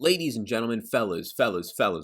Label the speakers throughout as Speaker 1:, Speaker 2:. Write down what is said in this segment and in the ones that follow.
Speaker 1: Ladies and gentlemen, fellas,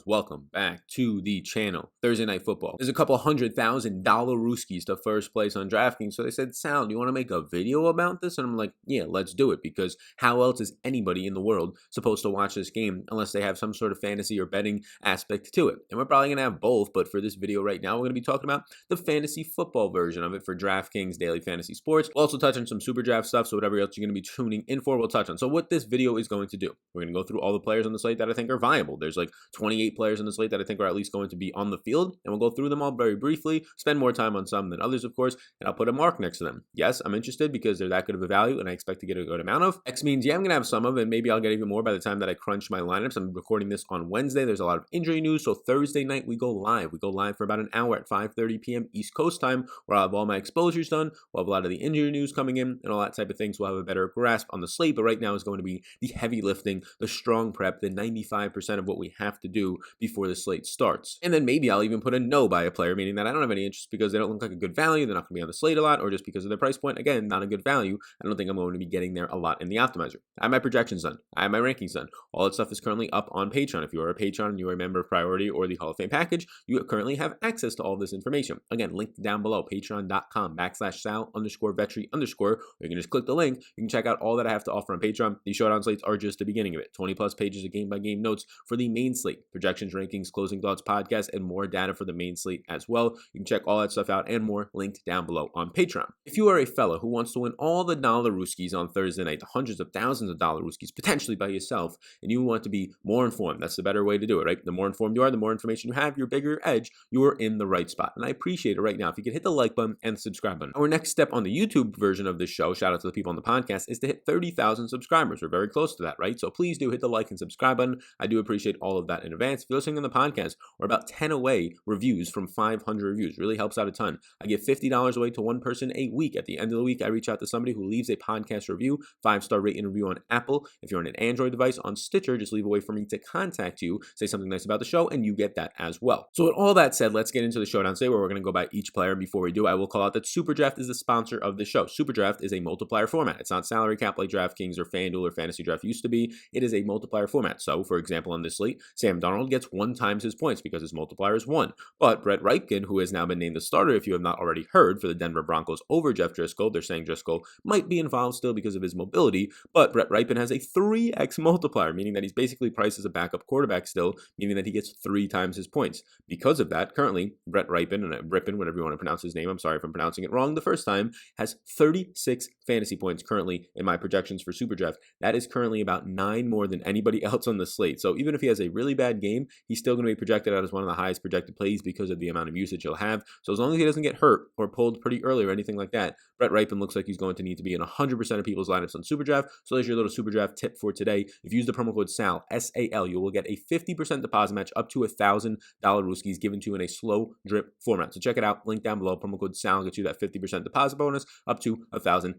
Speaker 1: welcome back to the channel. Thursday Night Football. There's a couple $100,000 rooskies to first place on Draftkings. So they said, Sal, do you want to make a video about this? And I'm like, yeah, let's do it. Because how else is anybody in the world supposed to watch this game unless they have some sort of fantasy or betting aspect to it? And we're probably going to have both. But for this video right now, we're going to be talking about the fantasy football version of it for Draftkings Daily Fantasy Sports. We'll also touch on some super draft stuff. So whatever else you're going to be tuning in for, we'll touch on. So what this video is going to do, we're going to go through all the players on the slate that I think are viable. There's like 28 players on the slate that I think are at least going to be on the field, and we'll go through them all very briefly, spend more time on some than others, of course, and I'll put a mark next to them. Yes, I'm interested because they're that good of a value, and I expect to get a good amount of. X means, yeah, I'm going to have some of, and maybe I'll get even more by the time that I crunch my lineups. I'm recording this on Wednesday. There's a lot of injury news, so Thursday night we go live. We go live for about an hour at 5:30 p.m. East Coast time, where I'll have all my exposures done. We'll have a lot of the injury news coming in, and all that type of things. We'll have a better grasp on the slate, but right now is going to be the heavy lifting, the strong prep, the 95% of what we have to do before the slate starts. And then maybe I'll even put a no by a player, meaning that I don't have any interest because they don't look like a good value, they're not going to be on the slate a lot, or just because of their price point, again, not a good value. I don't think I'm going to be getting there a lot in the optimizer. I have my projections done. I have my rankings done. All that stuff is currently up on Patreon. If you are a Patreon and you are a member of Priority or the Hall of Fame package, you currently have access to all this information. Again, linked down below, patreon.com/Sal_Vetri_, or you can just click the link. You can check out all that I have to offer on Patreon. These Showdown slates are just the beginning of it. 20 plus pages of game-by-game notes for the main slate, projections, rankings, closing thoughts, podcast, and more data for the main slate as well. You can check all that stuff out and more linked down below on Patreon. If you are a fella who wants to win all the dollar rooskies on Thursday night, the hundreds of thousands of dollar rooskies, potentially by yourself, and you want to be more informed, that's the better way to do it, right? The more informed you are, the more information you have, your bigger edge, you are in the right spot. And I appreciate it right now if you could hit the like button and the subscribe button. Our next step on the YouTube version of this show, shout out to the people on the podcast, is to hit 30,000 subscribers. We're very close to that, right? So please do hit the like and subscribe button. I do appreciate all of that in advance. If you're listening on the podcast, we're about 10 away reviews from 500 reviews. Really helps out a ton. I give $50 away to one person a week. At the end of the week, I reach out to somebody who leaves a podcast review, 5-star rating review on Apple. If you're on an Android device, on Stitcher, just leave a way for me to contact you, say something nice about the show, and you get that as well. So with all that said, let's get into the Showdown today, where we're going to go by each player. Before we do, I will call out that Superdraft is the sponsor of the show. Superdraft is a multiplier format. It's not salary cap like Draftkings or FanDuel or Fantasy Draft used to be. It is a multiplier format. So, for example, on this slate, Sam Darnold gets 1 times his points because his multiplier is 1. But Brett Rypien, who has now been named the starter, if you have not already heard, for the Denver Broncos over Jeff Driscoll, they're saying Driscoll might be involved still because of his mobility, but Brett Rypien has a 3x multiplier, meaning that he's basically priced as a backup quarterback still, meaning that he gets 3 times his points. Because of that, currently, Brett Rypien, and Rypien, whatever you want to pronounce his name, I'm sorry if I'm pronouncing it wrong the first time, has 36 fantasy points currently in my projections for Superdraft. That is currently about 9 more than anybody else on the slate. So even if he has a really bad game, he's still going to be projected out as one of the highest projected plays because of the amount of usage he'll have. So as long as he doesn't get hurt or pulled pretty early or anything like that, Brett Rypien looks like he's going to need to be in 100% of people's lineups on Superdraft. So there's your little Superdraft tip for today. If you use the promo code SAL, S-A-L, you will get a 50% deposit match up to $1,000 rooskies given to you in a slow drip format. So check it out. Link down below. Promo code SAL gets you that 50% deposit bonus up to $1,000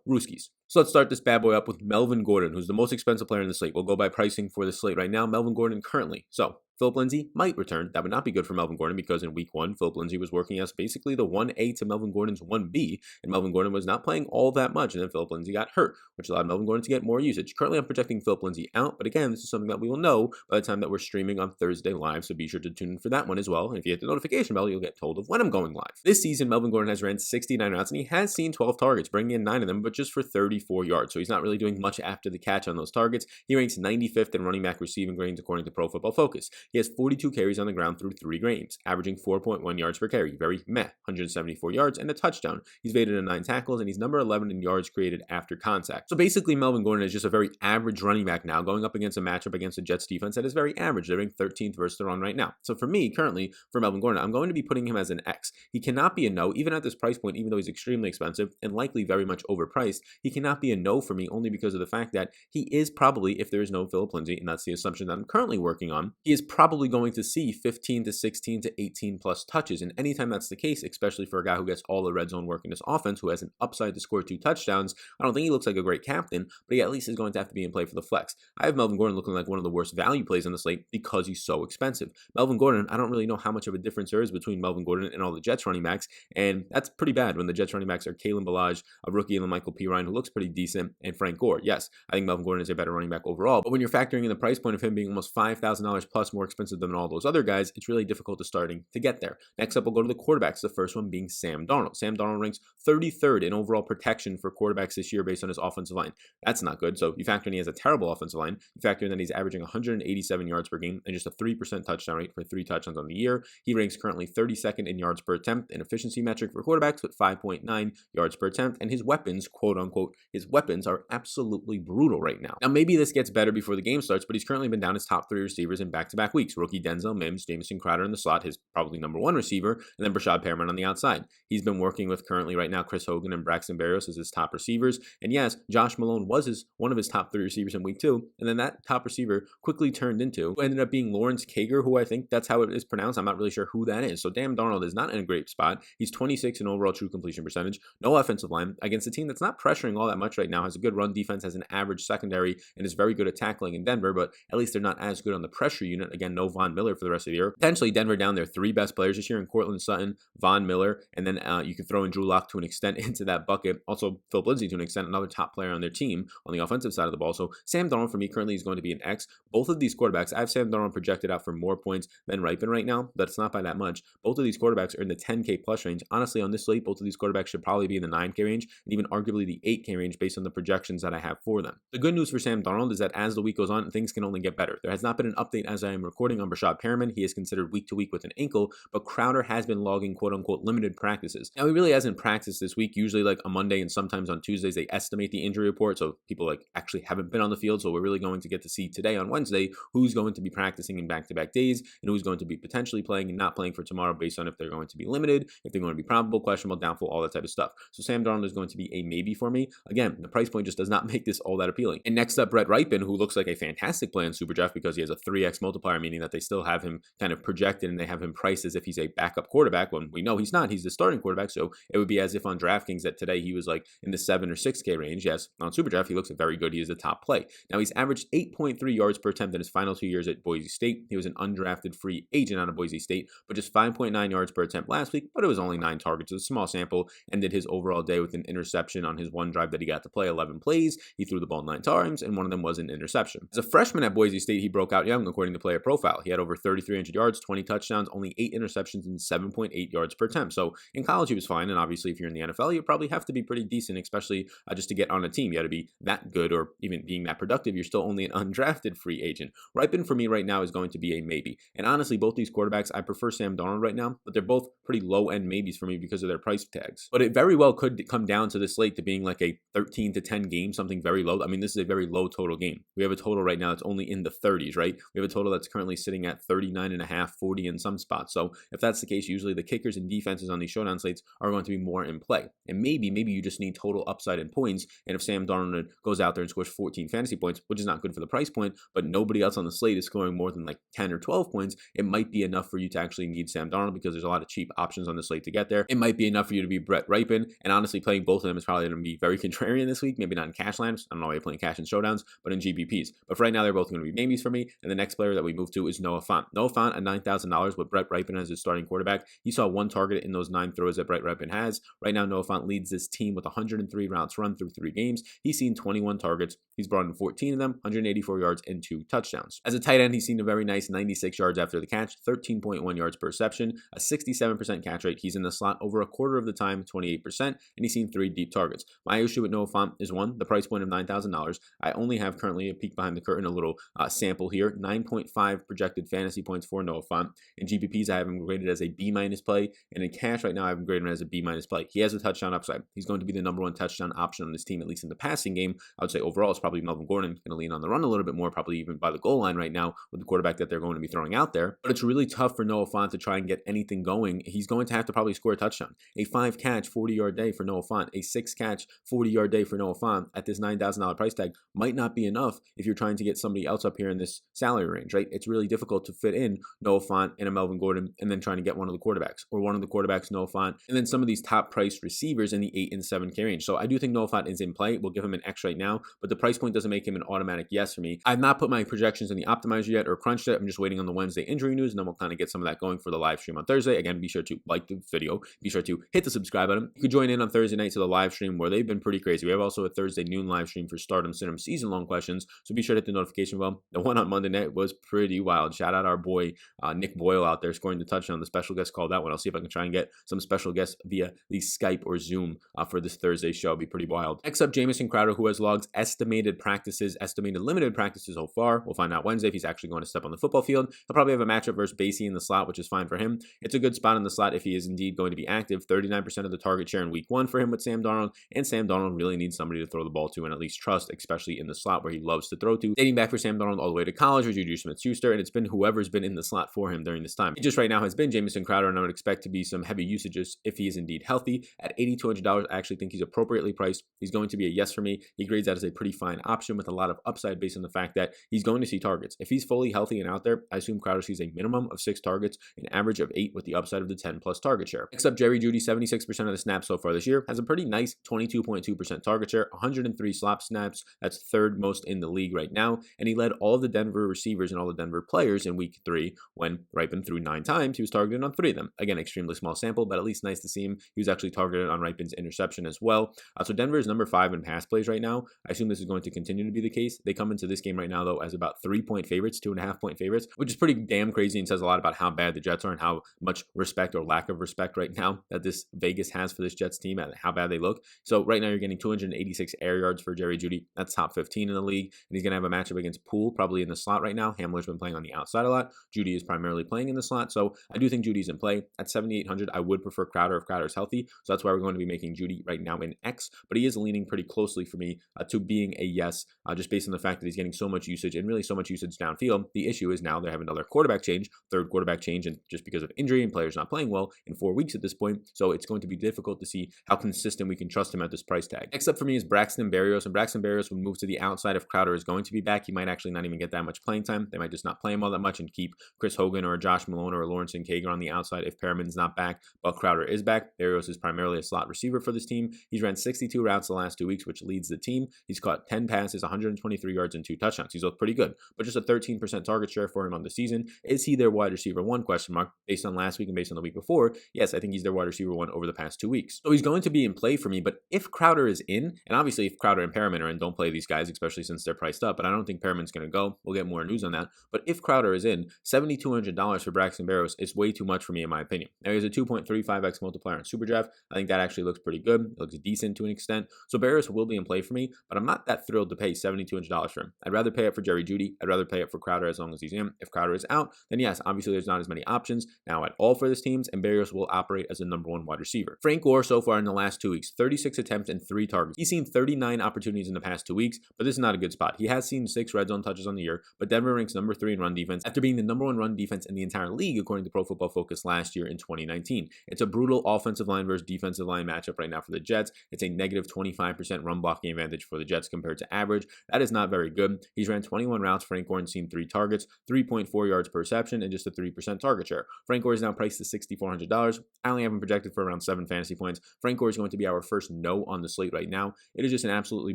Speaker 1: rooskies. So let's start this bad boy up with Melvin Gordon, who's the most expensive player in the slate. We'll go by pricing for the slate right now. Melvin Gordon currently. So Philip Lindsay might return. That would not be good for Melvin Gordon because in week 1, Philip Lindsay was working as basically the 1A to Melvin Gordon's 1B, and Melvin Gordon was not playing all that much, and then Philip Lindsay got hurt, which allowed Melvin Gordon to get more usage. Currently, I'm projecting Philip Lindsay out, but again, this is something that we will know by the time that we're streaming on Thursday live, so be sure to tune in for that one as well. And if you hit the notification bell, you'll get told of when I'm going live. This season, Melvin Gordon has ran 69 routes, and he has seen 12 targets, bringing in 9 of them, but just for 34 yards, so he's not really doing much after the catch on those targets. He ranks 95th in running back receiving grades according to Pro Football Focus. He has 42 carries on the ground through 3 games, averaging 4.1 yards per carry. Very meh, 174 yards and a touchdown. He's evaded in 9 tackles, and he's number 11 in yards created after contact. So basically, Melvin Gordon is just a very average running back now, going up against a matchup against the Jets defense that is very average. They're ranked 13th versus the run right now. So for me, currently, for Melvin Gordon, I'm going to be putting him as an X. He cannot be a no, even at this price point, even though he's extremely expensive and likely very much overpriced. He cannot be a no for me only because of the fact that he is probably, if there is no Philip Lindsay, and that's the assumption that I'm currently working on, he is probably going to see 15 to 16 to 18 plus touches. And anytime that's the case, especially for a guy who gets all the red zone work in his offense, who has an upside to score 2 touchdowns, I don't think he looks like a great captain, but he at least is going to have to be in play for the flex. I have Melvin Gordon looking like one of the worst value plays on the slate because he's so expensive. Melvin Gordon, I don't really know how much of a difference there is between Melvin Gordon and all the Jets running backs, and that's pretty bad when the Jets running backs are Kalen Ballage, a rookie, and Michael P. Ryan, who looks pretty decent, and Frank Gore. Yes, I think Melvin Gordon is a better running back overall, but when you're factoring in the price point of him being almost $5,000 plus more expensive than all those other guys, it's really difficult to get there. Next up, we'll go to the quarterbacks, the first one being Sam Darnold. Sam Darnold ranks 33rd in overall protection for quarterbacks this year based on his offensive line. That's not good. So you factor in he has a terrible offensive line. You factor in that he's averaging 187 yards per game and just a 3% touchdown rate for 3 touchdowns on the year. He ranks currently 32nd in yards per attempt, an efficiency metric for quarterbacks with 5.9 yards per attempt, and his weapons, quote unquote, his weapons are absolutely brutal right now. Now, maybe this gets better before the game starts, but he's currently been down his top 3 receivers in back-to-back weeks. Rookie Denzel Mims, Jamison Crowder in the slot, his probably number 1 receiver, and then Brashad Perriman on the outside. He's been working with currently right now Chris Hogan and Braxton Berrios as his top receivers. And yes, Josh Malone was one of his top 3 receivers in week 2. And then that top receiver quickly turned into, who ended up being Lawrence Kager, who I think that's how it is pronounced. I'm not really sure who that is. So Sam Darnold is not in a great spot. He's 26 in overall true completion percentage. No offensive line against a team that's not pressuring all that much right now, has a good run defense, has an average secondary, and is very good at tackling in Denver, but at least they're not as good on the pressure unit. Again, no Von Miller for the rest of the year. Potentially Denver down their 3 best players this year in Courtland Sutton, Von Miller, and then you can throw in Drew Lock to an extent into that bucket. Also, Philip Lindsay to an extent, another top player on their team on the offensive side of the ball. So Sam Darnold for me currently is going to be an X. Both of these quarterbacks, I have Sam Darnold projected out for more points than Ripon right now, but it's not by that much. Both of these quarterbacks are in the 10K plus range. Honestly, on this slate, both of these quarterbacks should probably be in the 9K range and even arguably the 8K range based on the projections that I have for them. The good news for Sam Darnold is that as the week goes on, things can only get better. There has not been an update as I am recording on Brashad Perriman. He is considered week to week with an ankle, but Crowder has been logging quote unquote limited practices. Now, he really hasn't practiced this week. Usually like a Monday and sometimes on Tuesdays, they estimate the injury report. So people like actually haven't been on the field. So we're really going to get to see today on Wednesday who's going to be practicing in back-to-back days and who's going to be potentially playing and not playing for tomorrow based on if they're going to be limited, if they're going to be probable, questionable, doubtful, all that type of stuff. So Sam Darnold is going to be a maybe for me. Again, the price point just does not make this all that appealing. And next up, Brett Ripon, who looks like a fantastic play in Superdraft because he has a 3x multiplier, meaning that they still have him kind of projected and they have him priced as if he's a backup quarterback when we know he's not. He's the starting quarterback. So it would be as if on Draftkings that today he was like in the 7 or 6K range. Yes, on Superdraft, he looks very good. He is the top play. Now, he's averaged 8.3 yards per attempt in his final 2 years at Boise State. He was an undrafted free agent out of Boise State, but just 5.9 yards per attempt last week, but it was only 9 targets. It's a small sample. Ended his overall day with an interception on his one drive that he got to play, 11 plays. He threw the ball 9 times, and one of them was an interception. As a freshman at Boise State, he broke out young, according to Player Profile. He had over 3,300 yards, 20 touchdowns, only 8 interceptions, and 7.8 yards per attempt. So in college, he was fine, and obviously, if you're in the NFL, you probably have to be pretty decent, especially just to get on a team. You got to be that good, or even being that productive. You're still only an undrafted free agent. Ripon for me right now is going to be a maybe. And honestly, both these quarterbacks, I prefer Sam Darnold right now, but they're both pretty low-end maybes for me because of their price tags. But it very well could come down to the slate to being like a 13 to 10 game, something very low. I mean, this is a very low total game. We have a total right now that's only in the 30s, right? We have a total that's currently sitting at 39.5, 40 in some spots. So if that's the case, usually the kickers and defenses on these showdown slates are going to be more in play. And maybe you just need total upside in points. And if Sam Darnold goes out there and scores 14 fantasy points, which is not good for the price point, but nobody else on the slate is scoring more than like 10 or 12 points, it might be enough for you to actually need Sam Darnold because there's a lot of cheap options on the slate to get there. It might be enough for you to be Brett Ripon. And honestly, playing both of them is probably going to be very contrarian this week. Maybe not in cash lineups. I don't know why you're playing cash in showdowns, but in GPPs. But for right now, they're both going to be maybes for me. And the next player that we move to is Noah Fant. Noah Fant at $9,000 with Brett Ripon as his starting quarterback. He saw 1 target in those 9 throws that Brett Ripon has. Right now, Noah Fant leads this team with 103 routes run through 3 games. He's seen 21 targets. He's brought in 14 of them, 184 yards and 2 touchdowns. As a tight end, he's seen a very nice 96 yards after the catch, 13.1 yards per reception, a 67% catch rate. He's in the slot over a quarter of the time, 28%, and he's seen 3 deep targets. My issue with Noah Fant is 1, the price point of $9,000. I only have currently a peek behind the curtain, a little sample here, 9.5 projected fantasy points for Noah Fant. In GPPs, I have him graded as a B- play, and in cash right now, I have him graded as a B- play. He has a touchdown upside. He's going to be the number 1 touchdown option on this team, at least in the passing game. I would say overall, it's probably Melvin Gordon, going to lean on the run a little bit more, probably even by the goal line right now with the quarterback that they're going to be throwing out there. But it's really tough for Noah Fant to try and get anything going. He's going to have to probably score a touchdown. A 5-catch, 40-yard day for Noah Fant, a 6-catch, 40-yard day for Noah Fant at this $9,000 price tag might not be enough if you're trying to get somebody else up here in this salary range, right? It's really difficult to fit in Noah Fant and a Melvin Gordon and then trying to get one of the quarterbacks, or one of the quarterbacks, Noah Fant, and then some of these top priced receivers in the 8 and 7K range. So I do think Noah Fant is in play. We'll give him an X right now, but the price point doesn't make him an automatic yes for me. I've not put my projections in the optimizer yet or crunched it. I'm just waiting on the Wednesday injury news, and then we'll kind of get some of that going for the live stream on Thursday. Again, be sure to like the video. Be sure to hit the subscribe button. You can join in on Thursday night to the live stream where they've been pretty crazy. We have also a Thursday noon live stream for Stardom Cinema season-long questions, so be sure to hit the notification bell. The one on Monday night was pretty wild. Shout out our boy Nick Boyle out there scoring the touchdown. The special guest called that one. I'll see if I can try and get some special guests via the Skype or Zoom for this Thursday show. It'll be pretty wild. Next up, Jamison Crowder, who has logged estimated limited practices so far. We'll find out Wednesday if he's actually going to step on the football field. He'll probably have a matchup versus Basie in the slot, which is fine for him. It's a good spot in the slot if he is indeed going to be active. 39% of the target share in week 1 for him with Sam Darnold, and Sam Darnold really needs somebody to throw the ball to and at least trust, especially in the slot where he loves to throw to. Dating back for Sam Darnold all the way to college or Juju Smith-Schuster, and it's been whoever's been in the slot for him during this time. It just right now has been Jamison Crowder, and I would expect to be some heavy usages if he is indeed healthy. At $8,200, I actually think he's appropriately priced. He's going to be a yes for me. He grades out as a pretty fine option with a lot of upside based on the fact that he's going to see targets. If he's fully healthy and out there, I assume Crowder sees a minimum of 6 targets, an average of 8 with the upside of the 10 plus target share. Next up, Jerry Jeudy, 76% of the snaps so far this year, has a pretty nice 22.2% target share, 103 slot snaps. That's third most in the league right now, and he led all of the Denver receivers and all the Denver players in week 3 when Ripon threw 9 times. He was targeted on 3 of them. Again, extremely small sample, but at least nice to see him. He was actually targeted on Ripon's interception as well. So Denver is number 5 in pass plays right now. I assume this is going to continue to be the case. They come into this game right now, though, as about 3-point favorites, 2.5-point favorites, which is pretty damn crazy and says a lot about how bad the Jets are and how much respect or lack of respect right now that this Vegas has for this Jets team and how bad they look. So right now you're getting 286 air yards for Jerry Jeudy. That's top 15 in the league, and he's going to have a matchup against Poole, probably in the slot right now. Hamler's been playing on the outside a lot. Jeudy is primarily playing in the slot, so I do think Judy's in play. At 7,800, I would prefer Crowder if Crowder's healthy, so that's why we're going to be making Jeudy right now in X, but he is leaning pretty closely for me to being a yes, just based on the fact that he's getting so much usage and really so much usage downfield. The issue is now they have another quarterback change, third quarterback change, and just because of injury and players not playing well in 4 weeks at this point, so it's going to be difficult to see how consistent we can trust him at this price tag. Next up for me is Braxton Berrios, and Braxton Berrios would move to the outside if Crowder is going to be back. He might actually not even get that much playing time. They might just not play him all that much and keep Chris Hogan or Josh Malone or Lawrence Kager on the outside if Perriman's not back, but Crowder is back. Berrios is primarily a slot receiver for this team. He's ran 62 routes the last 2 weeks, which leads the team. He's caught 10 passes, 123 yards, and 2 touchdowns. He's looked pretty good, but just a 13% target share for him on the season. Is he their wide receiver 1? Question mark. Based on last week and based on the week before, yes, I think he's their wide receiver 1 over the past 2 weeks. So he's going to be in play for me, but if Crowder is in, and obviously if Crowder and Perriman are in, don't play these guys, especially since they're priced up, but I don't think Perriman's going to go. We'll get more news on that. But if Crowder is in, $7,200 for Braxton Berrios is way too much for me in my opinion. Now he has a 2.35x multiplier on Superdraft. I think that actually looks pretty good. It looks decent to an extent. So Berrios will be in play for me, but I'm not that thrilled to pay $7,200 for him. I'd rather pay it for Jerry Jeudy. I'd rather pay it for Crowder as long as he's in. If Crowder is out, then yes, obviously there's not as many options now at all for this team, and Berrios will operate as the number 1 wide receiver. Frank Gore so far in the last 2 weeks, 36 attempts and 3 targets. He's seen 39 opportunities in the past 2 weeks, but this is not a good spot. He has seen 6 red zone touches on the year, but Denver ranks number 3 in run defense after being the number 1 run defense in the entire league according to Pro Football Focus last year in 2019. It's a brutal offensive line versus defensive line matchup right now for the Jets. It's a negative 25% run blocking advantage for the Jets compared to average. That is not very good. He's ran 21 routes. Frank Gore has seen 3 targets, 3.4 yards per reception, and just a 3% target share. Frank Gore is now priced to $6,400. I only have him projected for around 7 fantasy points. Frank Gore is going to be our first no on the slate right now. It is just an absolutely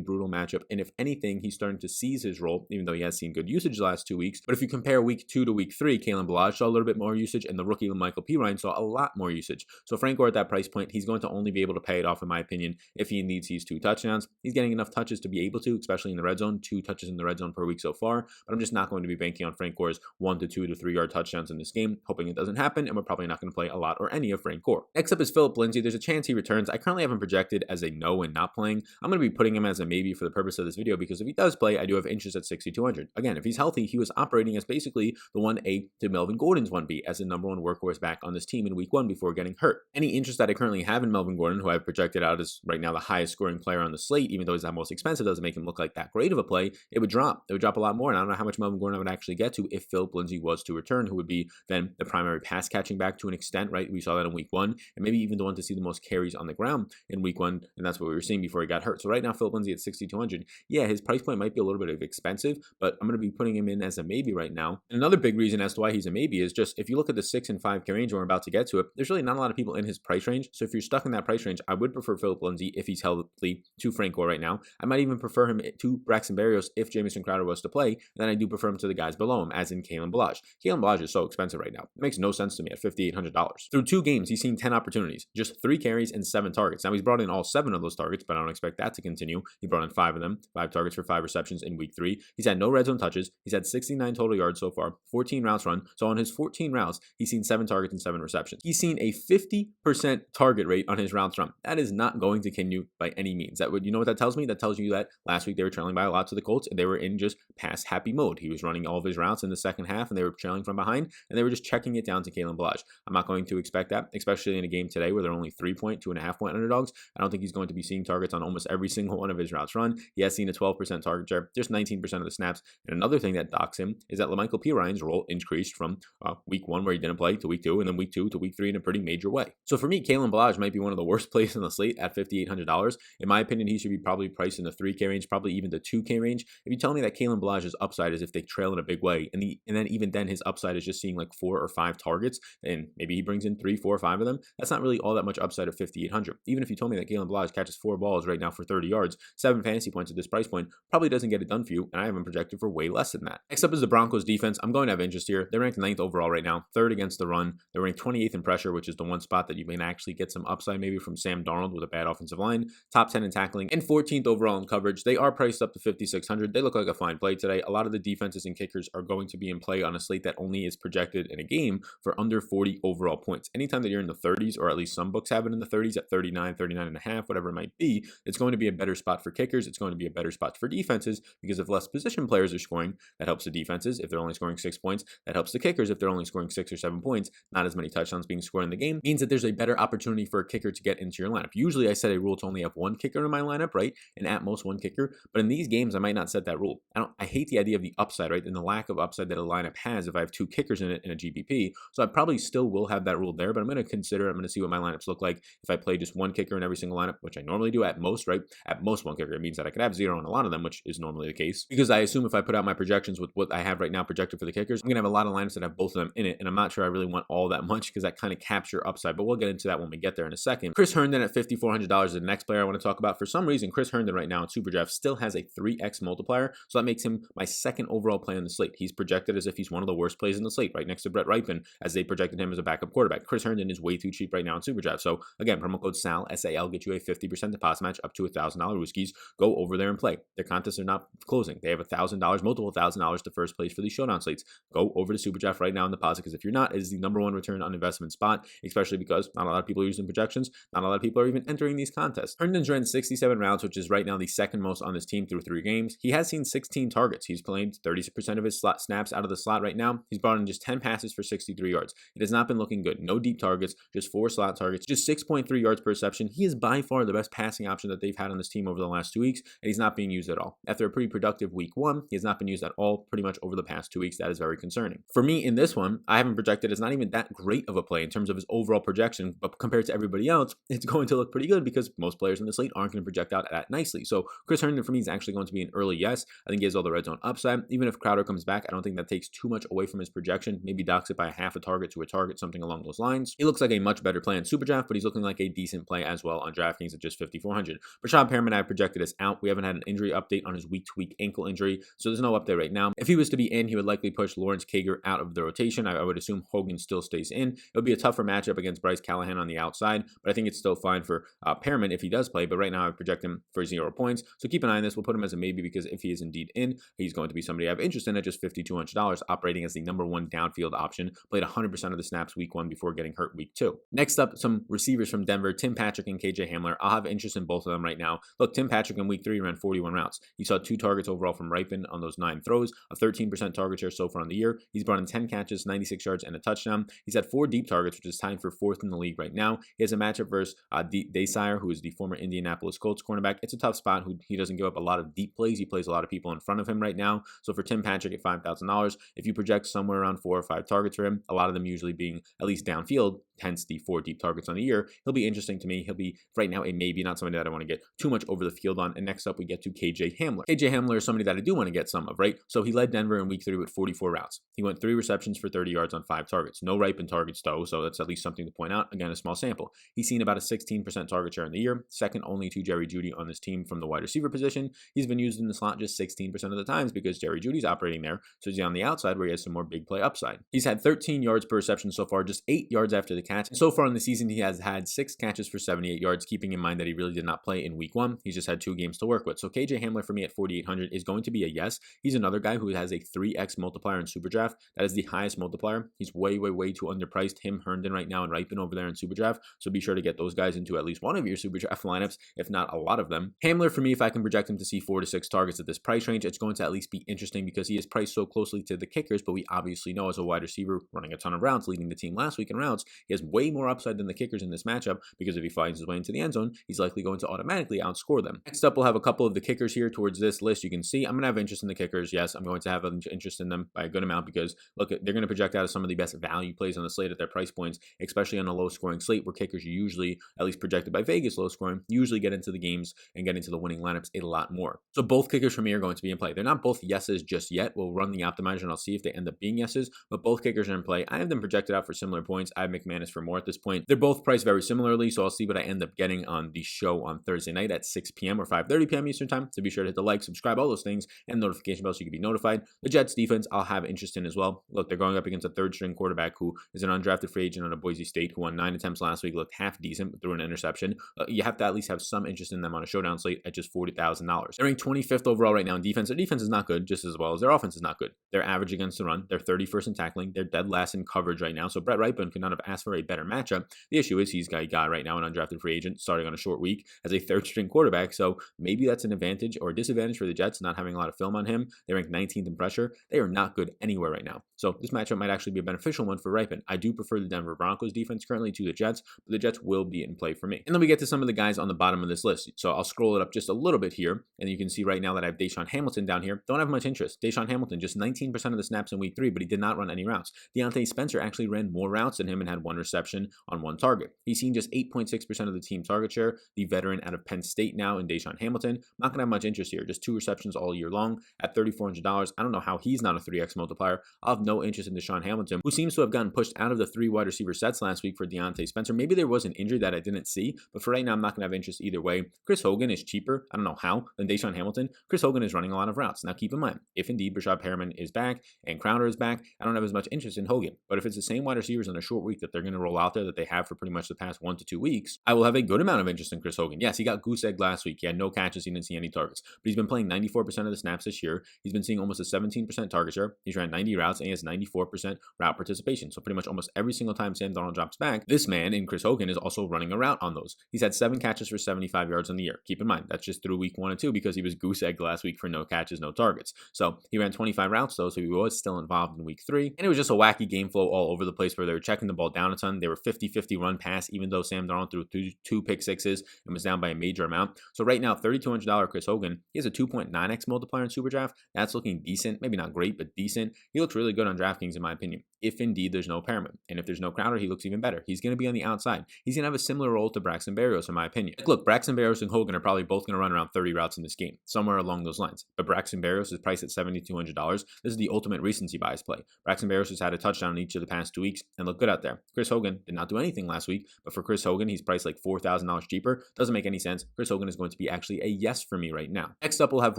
Speaker 1: brutal matchup, and if anything, he's starting to seize his role, even though he has seen good usage the last 2 weeks. But if you compare week 2 to week 3, Kalen Ballage saw a little bit more usage, and the rookie Michael Pirine saw a lot more usage. So Frank Gore at that price point, he's going to only be able to pay it off, in my opinion, if he indeed sees 2 touchdowns. He's getting enough touches to be able to, especially in the red zone, 2 touches in the red zone per week so far, but I'm just not going to be banking on Frank Gore's 1 to 2 to 3 yard touchdowns in this game, hoping it doesn't happen, and we're probably not going to play a lot or any of Frank Gore. Next up is Philip Lindsay. There's a chance he returns. I currently have him projected as a no and not playing. I'm going to be putting him as a maybe for the purpose of this video because if he does play, I do have interest at 6,200. Again, if he's healthy, he was operating as basically the 1A to Melvin Gordon's 1B as the number 1 workhorse back on this team in week 1 before getting hurt. Any interest that I currently have in Melvin Gordon, who I've projected out as right now the highest scoring player on the slate, even though he's not most expensive, doesn't make him look like that great of a play, it would drop. It would drop a lot more, and I don't know how much Melvin Gordon I would actually get to if Philip Lindsay was to return, who would be then the primary pass catching back to an extent, right? We saw that in week 1, and maybe even the one to see the most carries on the ground in week 1, and that's what we were seeing before he got hurt. So right now, Philip Lindsay at 6,200, yeah, his price point might be a little bit expensive, but I'm going to be putting him in as a maybe right now. And another big reason as to why he's a maybe is just if you look at the 6 and 5K range, and we're about to get to it, there's really not a lot of people in his price range. So if you're stuck in that price range, I would prefer Philip Lindsay if he's healthy to Frank Gore right now. I might even prefer him to Braxton Berrios if Jamison Crowder was to play. And then I do prefer him to the guys below him, as in Kalen Ballage. Kalen Ballage is so expensive right now. It makes no sense to me at $5,800. Through 2 games, he's seen 10 opportunities, just 3 carries and 7 targets. Now he's brought in all 7 of those targets, but I don't expect that to continue. He brought in 5 of them, 5 targets for 5 receptions in week 3. He's had no red zone touches. He's had 69 total yards so far, 14 routes run. So on his 14 routes, he's seen 7 targets and 7 receptions. He's seen a 50% target rate on his routes run. That is not going to continue by any means. You know what that tells me? That tells you that last week they were trailing by a lot to the Colts and they were in just pass happy mode. He was running all of his routes in the second half and they were trailing from behind and they were just checking it down to Kalen Ballage. I'm not going to expect that, especially in a game today where they're only 3-point, 2.5-point underdogs. I don't think he's going to be seeing targets on almost every single one of his routes run. He has seen a 12% target share, just 19% of the snaps. And another thing that docks him is that LaMichael P. Ryan's role increased from week 1 where he didn't play to week 2 and then week 2 to week 3 in a pretty major way. So for me, Kalen Ballage might be one of the worst plays on the slate at $5,800. In my opinion, he should be probably priced in the 3K range, probably even the 2K range. If you tell me that Kalen Ballage's upside is if they trail in a big way, and then even then his upside is just seeing like 4 or 5 targets, and maybe he brings in 3, 4, or 5 of them, that's not really all that much upside of $5,800. Even if you told me that Kalen Ballage catches 4 balls right now for 30 yards, 7 fantasy points at this price point, probably doesn't get it done for you, and I have him projected for way less than that. Next up is the Broncos defense. I'm going to have interest here. They're ranked 9th overall right now, 3rd against the run. They're ranked 28th in pressure, which is the one spot that you may actually get some upside maybe from Sam Darnold with a bad offensive line. Top 10 in tackling and 14th overall in coverage. They are priced up to $5,600. They look like a fine play today. A lot of the defenses and kickers are going to be in play on a slate that only is projected in a game for under 40 overall points. Anytime that you're in the 30s, or at least some books have it in the 30s at 39, 39 and a half, whatever it might be, it's going to be a better spot for kickers. It's going to be a better spot for defenses because if less position players are scoring, that helps the defenses. If they're only scoring 6 points, that helps the kickers. If they're only scoring 6 or 7 points, not as many touchdowns being scored in the game, means that there's a better opportunity for a kicker to get into your lineup. Usually I set a rule to only have 1 kicker in my lineup, right? And at most 1 kicker. But in these games, I might not set that rule. I hate the idea of the upside, right? And the lack of upside that a lineup has if I have 2 kickers in it in a GPP. So I probably still will have that rule there, but I'm going to see what my lineups look like if I play just 1 kicker in every single lineup, which I normally do at most, right? At most 1 kicker. It means that I could have 0 on a lot of them, which is normally the case. Because I assume if I put out my projections with what I have right now projected for the kickers, I'm going to have a lot of lineups that have both of them in it. And I'm not sure I really want all that much because that kind of caps your upside, but we'll get into that when we get there in a second. Chris Herndon at $5,400 is the next player I want to talk about. For some reason, Chris Herndon right now in Superdraft still has a 3x multiplier, so that makes him my 2nd overall play on the slate. He's projected as if he's one of the worst plays in the slate, right next to Brett Rypien, as they projected him as a backup quarterback. Chris Herndon is way too cheap right now in Superdraft. So again, promo code SAL, S-A-L, get you a 50% deposit match up to $1,000 Rooskies. Go over there and play. Their contests are not closing. They have $1,000, multiple $1,000 to first place for these Showdown slates. Go over to Superdraft right now and deposit, because if you're not, it is the #1 return on investment spot, especially because not a lot of people are using projections. Not a lot of people are even entering these contests. Herndon's ran 67 routes, which is right now the 2nd most on this team through 3 games. He has seen 16 targets. He's played 30% of his slot snaps out of the slot right now. He's brought in just 10 passes for 63 yards. It has not been looking good. No deep targets, just 4 slot targets, just 6.3 yards per reception. He is by far the best passing option that they've had on this team over the last 2 weeks, and he's not being used at all. After a pretty productive week 1, he has not been used at all pretty much over the past 2 weeks. That is very concerning. For me in this one, I haven't projected as not even that great of a play in terms of his overall projection, but compared to everybody else, it's going to look pretty good because most players in the slate aren't going to project out that nicely. So Chris Herndon for me is actually going to be an early yes. I think he has all the red zone upside. Even if Crowder comes back, I don't think that takes too much away from his projection. Maybe docks it by half a target to a target, something along those lines. He looks like a much better play in Superdraft, but he's looking like a decent play as well on Draftkings at just $5,400. Rashad Perriman, I have projected as out. We haven't had an injury update on his week-to-week ankle injury, so there's no update right now. If he was to be in, he would likely push Lawrence Cager out of the rotation. I would assume Hogan still stays in. It would be a tougher matchup against Bryce Callahan on the outside, but I think it's still fine for Perriman if he does play, but right now I project him for 0 points. So keep an eye on this. We'll put him as a maybe because if he is indeed in, he's going to be somebody I have interest in at just $5,200, operating as the #1 downfield option. Played 100% of the snaps week 1 before getting hurt week 2. Next up, some receivers from Denver, Tim Patrick and KJ Hamler. I'll have interest in both of them right now. Look, Tim Patrick in week 3 ran 41 routes. He saw 2 targets overall from Rypien on those 9 throws, a 13% target share so far on the year. He's brought in 10 catches, 96 yards, and a touchdown. He's had 4 deep targets, which is tied for 4th in the league right now. He has a matchup versus Daysire, who is the former Indianapolis Colts cornerback. It's a tough spot. He doesn't give up a lot of deep plays. He plays a lot of people in front of him right now. So for Tim Patrick at $5,000, if you project somewhere around 4 or 5 targets for him, a lot of them usually being at least downfield, hence the 4 deep targets on the year, he'll be interesting to me. He'll be right now a maybe, not somebody that I want to get too much over the field on. And next up, we get to KJ Hamler. KJ Hamler is somebody that I do want to get some of, right? So he led Denver in week 3 with 44 routes. He went 3 receptions for 30 yards on 5 targets. No ripened targets though, so that's at least something to point out. Again, a small sample. He's seen about a 16% target share in the year, second only to Jerry Jeudy on this team from the wide receiver position. He's been used in the slot just 16% of the times because Jerry Jeudy's operating there, so he's on the outside where he has some more big play upside. He's had 13 yards per reception so far, just 8 yards after the catch. And so far in the season, he has had 6 catches for 78 yards, keeping in mind that he really did not play in week 1. He's just had 2 games to work with. So KJ Hamler for me at 4,800 is going to be a yes. He's another guy who has a 3x multiplier in Superdraft. That is the highest multiplier. He's way too underpriced. Him, Herndon right now, and Ripon over there in Superdraft. So be sure to get those guys into at least one of your Superdraft lineups, if not a lot of them. Hamler for me, if I can project him to see 4 to 6 targets at this price range, it's going to at least be interesting because he is priced so closely to the kickers, but we obviously know as a wide receiver running a ton of routes, leading the team last week in routes, he has way more upside than the kickers in this matchup because if he finds his way into the end zone, he's likely going to automatically outscore them. Next up, we'll have a couple of the kickers here towards this list. You can see I'm going to have interest in the kickers. Yes, I'm going to have an interest in them by a good amount because look, they're going to project out as some of the best value plays on the slate at their price points, especially on a low scoring slate where kickers usually, at least projected by Vegas low scoring, usually get into the games and get into the winning lineups a lot more. So both kickers for me are going to be in play. They're not both yeses just yet. We'll run the optimizer and I'll see if they end up being yeses, but both kickers are in play. I have them projected out for similar points. I have McManus for more at this point. They're both priced very similarly, so I'll see what I end up getting on the show on Thursday night at 6 p.m. or 5:30 p.m. Eastern time. So be sure to hit the like, subscribe, all those things, and notification bell so you can be notified. The Jets defense I'll have interest in as well. Look, they're going up against a third-string quarterback who is an undrafted free agent out of Boise State who won 9 attempts last week, looked half decent through an interception. You have to at least have some interest in them on a showdown slate at just $40,000. They're ranked 25th overall right now in defense. Their defense is not good, just as well as their offense is not good. They're average against the run. They're 31st in tackling. They're dead last in coverage right now. So Brett Ripon could not have asked for a better matchup. The issue is he's got a guy right now, an undrafted free agent, starting on a short week as a third-string quarterback. So maybe that's an advantage or disadvantage for the Jets, not having a lot of film on him. They rank 19th in pressure. They are not good anywhere right now. So this matchup might actually be a beneficial one for Ripon. I do prefer the Denver Broncos defense currently to the Jets, but the Jets will be in play for me. And then we get to some of the guys on the bottom of this list. So I'll scroll it up just a little bit here, and you can see right now that I have Deshaun Hamilton down here. Don't have much interest. Deshaun Hamilton, just 19% of the snaps in week 3, but he did not run any routes. Deontay Spencer actually ran more routes than him and had 1 reception on 1 target. He's seen just 8.6% of the team target share. The veteran out of Penn State now in Deshaun Hamilton. Not going to have much interest here. Just 2 receptions all year long at $3,400. I don't know how he's not a 3x multiplier. I'll have no interest in Deshaun Hamilton, who seems to have gotten pushed out of the 3 wide receiver sets last week for Deontay Spencer. Maybe there was an injury that I didn't see, but for right now, I'm not going to have interest either way. Chris Hogan is cheaper, I don't know how, than Deshaun Hamilton. Chris Hogan is running a lot of routes. Now keep in mind, if indeed Brashad Perriman is back and Crowder is back, I don't have as much interest in Hogan. But if it's the same wide receivers on a short week that they're going to roll out there that they have for pretty much the past 1 to 2 weeks, I will have a good amount of interest in Chris Hogan. Yes, he got goose egg last week. He had no catches. He didn't see any targets. But he's been playing 94% of the snaps this year. He's been seeing almost a 17% target share. He's ran 90 routes and he has 94% route participation. So pretty much almost every single time Sam Darnold drops back, this man in Chris Hogan is also running a route on those. He's had 7 catches for 75 yards on the year. Keep in mind, that's just through week 1 and 2 because he was goose egg last week for no catches, no targets. So he ran 25 routes though, so he was still involved in week 3. And it was just a wacky game flow all over the place where they were checking the ball down a ton. They were 50-50 run pass, even though Sam Darnold threw 2 pick sixes and was down by a major amount. So right now, $3,200 Chris Hogan, he has a 2.9x multiplier in Superdraft. That's looking decent. Maybe not great, but decent. He looks really good on DraftKings in my opinion, if indeed there's no Perriman. And if there's no Crowder, he looks even better. He's going to be on the outside. He's going to have a similar role to Braxton Berrios in my opinion. Look, Braxton Berrios and Hogan are probably both going to run around 30 routes in this game, somewhere along those lines. But Braxton Berrios is priced at $7,200. This is the ultimate recency bias play. Braxton Berrios has had a touchdown in each of the past 2 weeks and looked good out there. Chris Hogan did not do anything last week, but for Chris Hogan, he's priced like $4,000 cheaper. Doesn't make any sense. Chris Hogan is going to be actually a yes for me right now. Next up, we'll have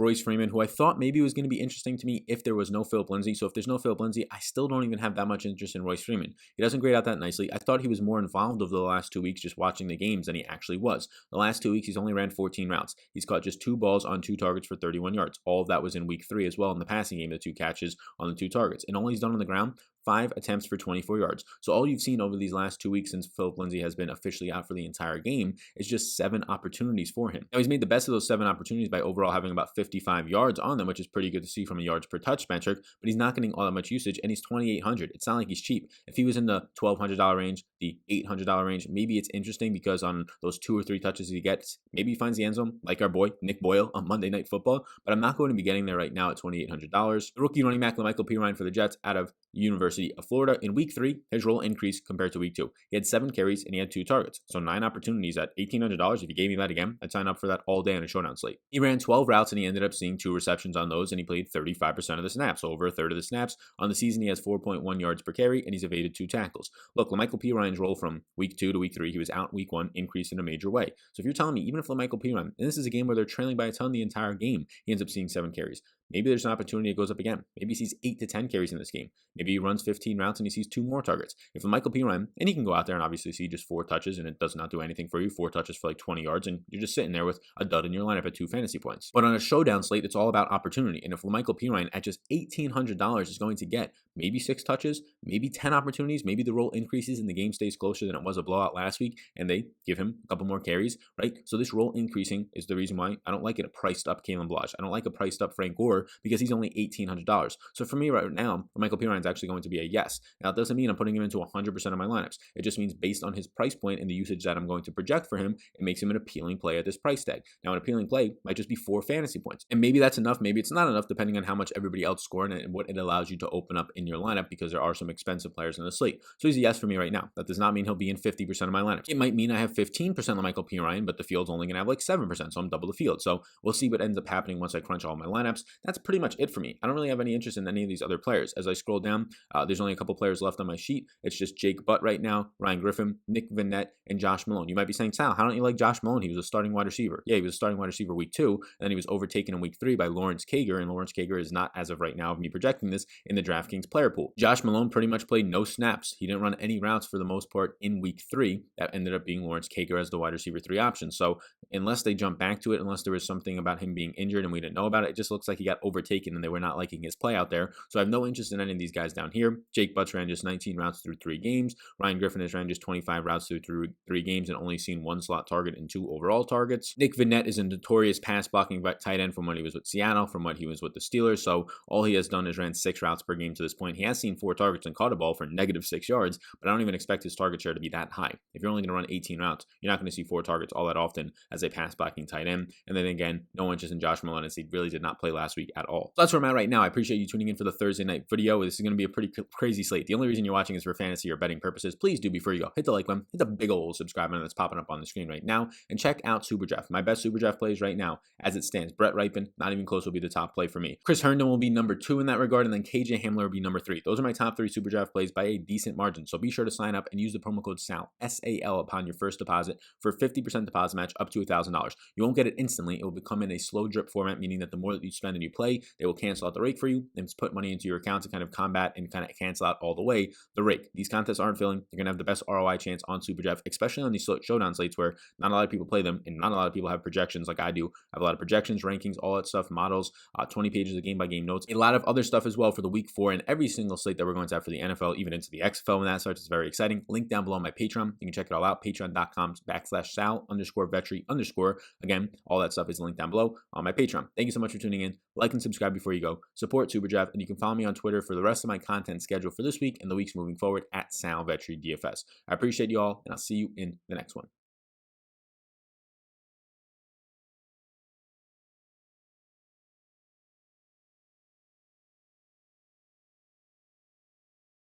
Speaker 1: Royce Freeman, who I thought maybe was going to be interesting to me if there was no Philip Lindsay. So if there's no Philip Lindsay, I still don't even have that much interest in Royce Freeman. He doesn't grade out that nicely. I thought he was more involved over the last 2 weeks just watching the games than he actually was. The last 2 weeks, he's only ran 14 routes. He's caught just 2 balls on 2 targets for 31 yards. All of that was in week 3 as well in the passing game, the 2 catches on the 2 targets. And all he's done on the ground, 5 attempts for 24 yards. So all you've seen over these last 2 weeks since Philip Lindsay has been officially out for the entire game is just 7 opportunities for him. Now he's made the best of those 7 opportunities by overall having about 55 yards on them, which is pretty good to see from a yards per touch metric, but he's not getting all that much usage and he's $2,800. It's not like he's cheap. If he was in the $1,200 range, the $800 range, maybe it's interesting because on those 2 or 3 touches he gets, maybe he finds the end zone like our boy Nick Boyle on Monday Night Football, but I'm not going to be getting there right now at $2,800. The rookie running back LaMichael Pirine for the Jets out of University of Florida. In week 3, his role increased compared to week 2. He had 7 carries and he had 2 targets. So 9 opportunities at $1,800. If you gave me that again, I'd sign up for that all day on a Showdown slate. He ran 12 routes and he ended up seeing 2 receptions on those, and he played 35% of the snaps, so over a third of the snaps. On the season, he has 4.1 yards per carry and he's evaded 2 tackles. Look, La'Mical Piran's role from week 2 to week 3, he was out week 1, increased in a major way. So if you're telling me, even if La'Mical Piran, and this is a game where they're trailing by a ton the entire game, he ends up seeing 7 carries. Maybe there's an opportunity it goes up again. Maybe he sees 8 to 10 carries in this game. Maybe he runs 15 routes and he sees 2 more targets. If La'Mical Piran, and he can go out there and obviously see just 4 touches and it does not do anything for you, 4 touches for like 20 yards, and you're just sitting there with a dud in your lineup at 2 fantasy points. But on a Showdown slate, it's all about opportunity. And if La'Mical Piran at just $1,800 is going to get maybe 6 touches, maybe 10 opportunities, maybe the role increases and the game stays closer than it was a blowout last week, and they give him a couple more carries, right? So this role increasing is the reason why I don't like it a priced up Kalen Ballage. I don't like a priced up Frank Gore because he's only $1,800. So for me right now, La'Mical Piran is actually going to be a yes. Now, it doesn't mean I'm putting him into 100% of my lineups. It just means based on his price point and the usage that I'm going to project for him, it makes him an appealing play at this price tag. Now, an appealing play might just be 4 fantasy points. And maybe that's enough. Maybe it's not enough, depending on how much everybody else scored and what it allows you to open up in your lineup, because there are some expensive players in the slate. So he's a yes for me right now. That does not mean he'll be in 50% of my lineups. It might mean I have 15% La'Mical Piran, but the field's only going to have like 7%, so I'm double the field. So we'll see what ends up happening once I crunch all my lineups. That's pretty much it for me. I don't really have any interest in any of these other players. As I scroll down, there's only a couple players left on my sheet. It's just Jake Butt right now, Ryan Griffin, Nick Vannett, and Josh Malone. You might be saying, Sal, how don't you like Josh Malone? He was a starting wide receiver. Yeah, he was a starting wide receiver week 2, and then he was overtaken in week 3 by Lawrence Cager, and Lawrence Cager is not, as of right now, of me projecting this, in the Draftkings player pool. Josh Malone pretty much played no snaps. He didn't run any routes for the most part in week 3. That ended up being Lawrence Cager as the wide receiver 3 option. So unless they jump back to it, unless there was something about him being injured and we didn't know about it, it just looks like he got overtaken and they were not liking his play out there. So I have no interest in any of these guys down here. Jake Butts ran just 19 routes through 3 games. Ryan Griffin has ran just 25 routes through 3 games and only seen 1 slot target and 2 overall targets. Nick Vannett is a notorious pass blocking tight end from when he was with Seattle, from when he was with the Steelers. So all he has done is ran 6 routes per game to this point. He has seen 4 targets and caught a ball for -6 yards, but I don't even expect his target share to be that high. If you're only going to run 18 routes, you're not going to see 4 targets all that often as a pass blocking tight end. And then again, no interest in Josh Malone, as he really did not play last week at all. So that's where I'm at right now. I appreciate you tuning in for the Thursday night video. This is going to be a pretty crazy slate. The only reason you're watching is for fantasy or betting purposes. Please do, before you go, hit the like button, hit the big old subscribe button that's popping up on the screen right now, and check out Super Draft. My best Super Draft plays right now, as it stands. Brett Ripon, not even close, will be the top play for me. Chris Herndon will be number 2 in that regard, and then KJ Hamler will be number 3. Those are my top 3 Super Draft plays by a decent margin. So be sure to sign up and use the promo code SAL, S-A-L, upon your first deposit for 50% deposit match up to $1,000. You won't get it instantly. It will become in a slow drip format, meaning that the more that you spend and you play, they will cancel out the rake for you and put money into your account to kind of combat and kind of cancel out all the way the rake. These contests aren't filling. You're going to have the best ROI chance on Super Draft, especially on these Showdown slates where not a lot of people play them and not a lot of people have projections like I do. I have a lot of projections, rankings, all that stuff, models, 20 pages of game-by-game notes, a lot of other stuff as well for the week 4 and every single slate that we're going to have for the NFL, even into the XFL when that starts. It's very exciting. Link down below on my Patreon. You can check it all out. Patreon.com/Sal_Vetri_. Again, all that stuff is linked down below on my Patreon. Thank you so much for tuning in. Like and subscribe before you go. Support Super Draft, and you can follow me on Twitter for the rest of my content schedule for this week and the weeks moving forward at Sal Vetri DFS. I appreciate you all, and I'll see you in the next one.